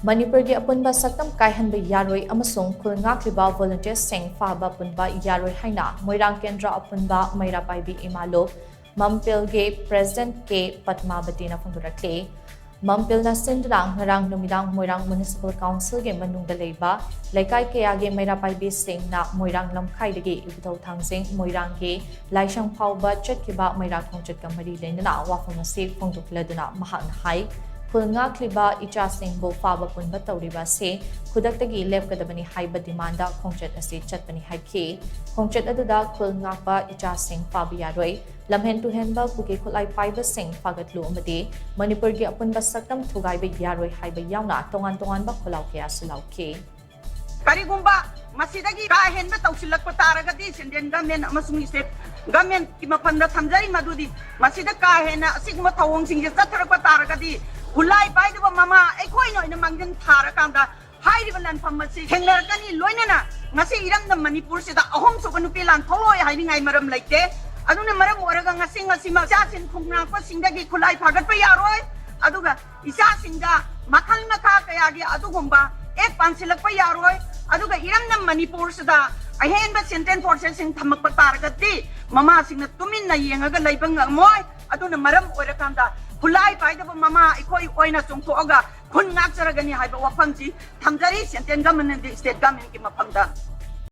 Manipur ki Apunba Shaktam Kaihanba Yaroi AMASUNG KHUL NGAKLIBA volunteers SHING PHABA PUNBA Yaroi HAINA MOIRANG KENDRA APUNBA MEIRA PAIBI IMALO MAMPIL ge President K PADMABATI na PHONGDORAKLI MAMPIL na sindang ngarang numidang MOIRANG Municipal Council ge manungda leiba laikai kaya ge MEIRA PAIBI SHING na MOIRANG lamkhai dagi ibutau thangsing MOIRANG ge laishang phauba chatkiba MEIRA khongchat ka mari leinana wafam ase phongdokladuna mahakna hai KHUL NGAKLIBA ichasing bo PHABA PUNBA tawriba se khudaktagi lepkadabani haiba demanda khongchat ase chatpani haiki khongchat aduda KHUL NGAKBA ichasing PHABA Yaroi lamhen tu henba puke khulai paiba sing phagatlu amade Manipur gi Apunba Shaktam Kaihanba Yaroi haiba yauna tongan ba khulau kya sulauke Karigumba masidagi kahenba tawsilak pataragati senden gamen amasung state gamen ki mapanda thamjari madudi masida kahena asigma thawong singje chatharak pataragati Ulai pai do mama ekoi no ina mangjan thara kanda hai ri lan phamasi thenglar kani loinana ngasi iram na Manipur sida ahom so banu pelan tholoi hai ni ngai maram laite aduna maram oraga ngasi ma cha sin khungna ko singdagi khulai phagat pa yaroi aduga isa singa makhal makha kaya gi adugumba ek pansilak pa yaroi aduga iram na Manipur sida ahen ba senten forces sing thamak pa taragati mama singna tumin na yengaga laibang moi aduna maram orakanda Kulai pai da mama ikoi oina chungthoga khun ngak charagani haiba wafamji thamjari senten government state government ki mafamda